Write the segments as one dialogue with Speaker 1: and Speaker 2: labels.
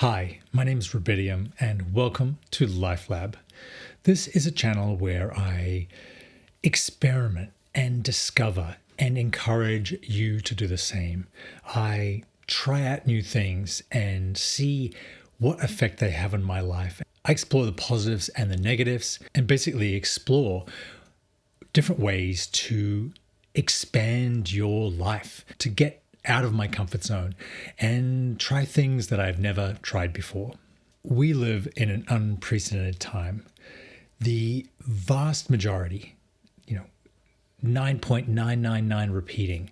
Speaker 1: Hi, my name is Rubidium and welcome to Life Lab. This is a channel where I experiment and discover and encourage you to do the same. I try out new things and see what effect they have on my life. I explore the positives and the negatives and basically explore different ways to expand your life, to get out of my comfort zone and try things that I've never tried before. We live in an unprecedented time. The vast majority, 9.999 repeating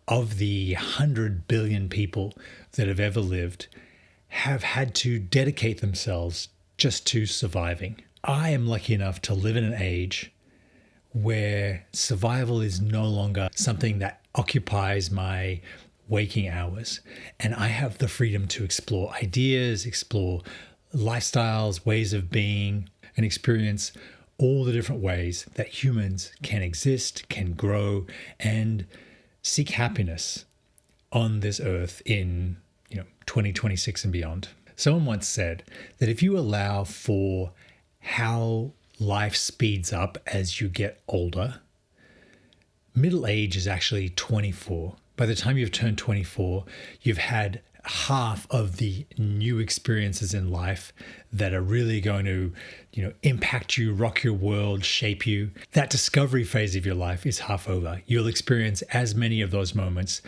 Speaker 1: of the 100 billion people that have ever lived have had to dedicate themselves just to surviving. I am lucky enough to live in an age where survival is no longer something that occupies my waking hours. And I have the freedom to explore ideas, explore lifestyles, ways of being, and experience all the different ways that humans can exist, can grow, and seek happiness on this earth in 2026 and beyond. Someone once said that if you allow for how life speeds up as you get older, middle age is actually 24. By the time you've turned 24, you've had half of the new experiences in life that are really going to, impact you, rock your world, shape you. That discovery phase of your life is half over. You'll experience as many of those moments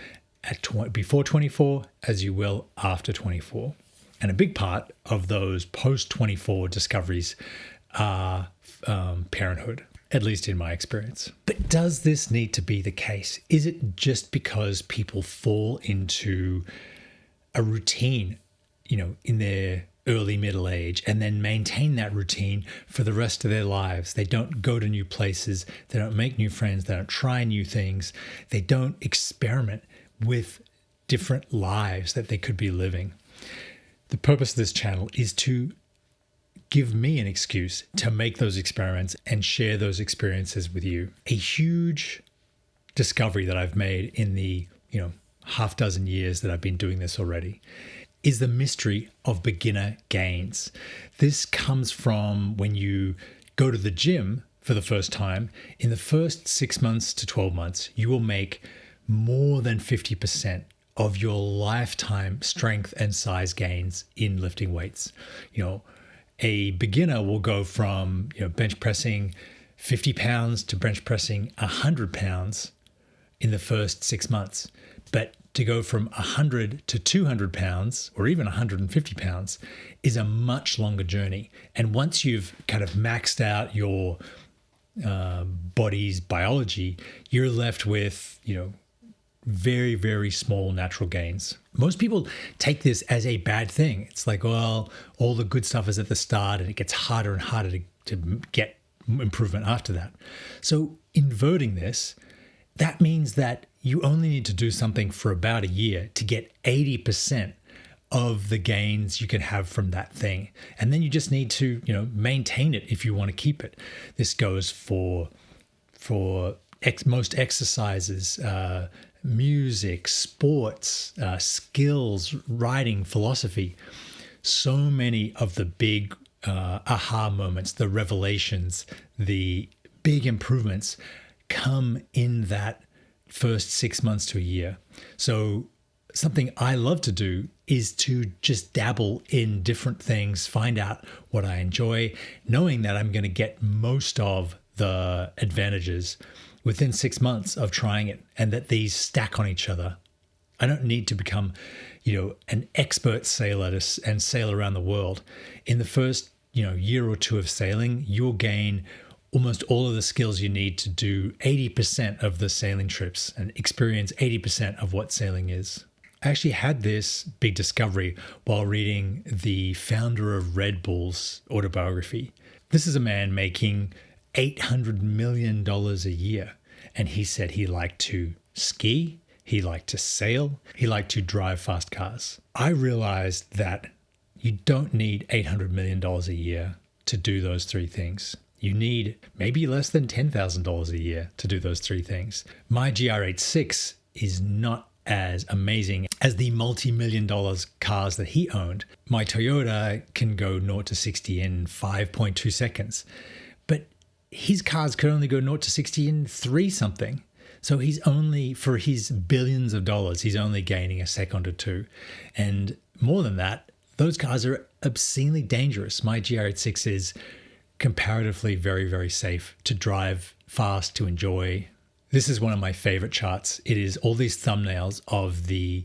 Speaker 1: before 24 as you will after 24. And a big part of those post-24 discoveries are parenthood, at least in my experience. But does this need to be the case? Is it just because people fall into a routine, in their early middle age and then maintain that routine for the rest of their lives? They don't go to new places. They don't make new friends. They don't try new things. They don't experiment with different lives that they could be living. The purpose of this channel is to give me an excuse to make those experiments and share those experiences with you. A huge discovery that I've made in the, half dozen years that I've been doing this already is the mystery of beginner gains. This comes from when you go to the gym for the first time. In the first 6 months to 12 months, you will make more than 50% of your lifetime strength and size gains in lifting weights. A beginner will go from bench pressing 50 pounds to bench pressing 100 pounds in the first 6 months. But to go from 100 to 200 pounds or even 150 pounds is a much longer journey. And once you've kind of maxed out your body's biology, you're left with, very, very small natural gains. Most people take this as a bad thing. It's like, well, all the good stuff is at the start and it gets harder and harder to get improvement after that. So inverting this, that means that you only need to do something for about a year to get 80% of the gains you can have from that thing. And then you just need to, maintain it if you want to keep it. This goes for most exercises, music, sports, skills, writing, philosophy. So many of the big aha moments, the revelations, the big improvements come in that first 6 months to a year. So something I love to do is to just dabble in different things, find out what I enjoy, knowing that I'm going to get most of the advantages within 6 months of trying it, and that these stack on each other. I don't need to become, an expert sailor and sail around the world. In the first, year or two of sailing, you'll gain almost all of the skills you need to do 80% of the sailing trips and experience 80% of what sailing is. I actually had this big discovery while reading the founder of Red Bull's autobiography. This is a man making $800 million a year. And he said he liked to ski, he liked to sail, he liked to drive fast cars. I realized that you don't need $800 million a year to do those three things. You need maybe less than $10,000 a year to do those three things. My GR86 is not as amazing as the multi-million dollars cars that he owned, my Toyota can go 0 to 60 in 5.2 seconds. But his cars could only go 0 to 60 in 3 something. So he's only, for his billions of dollars, he's only gaining a second or two. And more than that, those cars are obscenely dangerous. My GR86 is comparatively very, very safe to drive fast, to enjoy. This is one of my favorite charts. It is all these thumbnails of the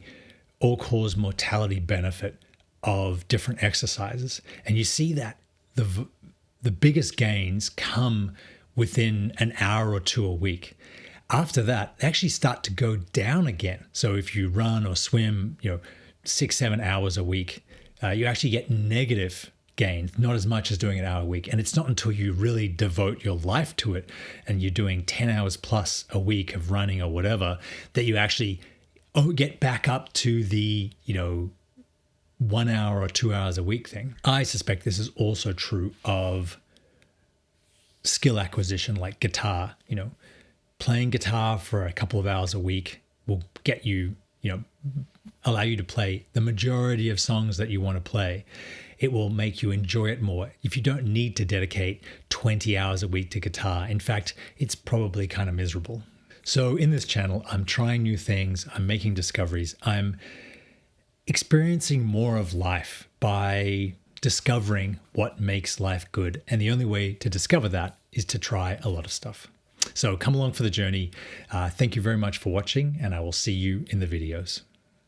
Speaker 1: all-cause mortality benefit of different exercises. And you see that the biggest gains come within an hour or two a week. After that, they actually start to go down again. So if you run or swim, 6-7 hours a week, you actually get negative gains, not as much as doing an hour a week. And it's not until you really devote your life to it and you're doing 10 hours plus a week of running or whatever, that you actually get back up to the, 1 hour or 2 hours a week thing. I suspect this is also true of skill acquisition, like guitar. Playing guitar for a couple of hours a week will get you, allow you to play the majority of songs that you want to play. It will make you enjoy it more. If you don't need to dedicate 20 hours a week to guitar, in fact, it's probably kind of miserable. So in this channel, I'm trying new things. I'm making discoveries. I'm experiencing more of life by discovering what makes life good. And the only way to discover that is to try a lot of stuff. So come along for the journey. Thank you very much for watching, and I will see you in the videos.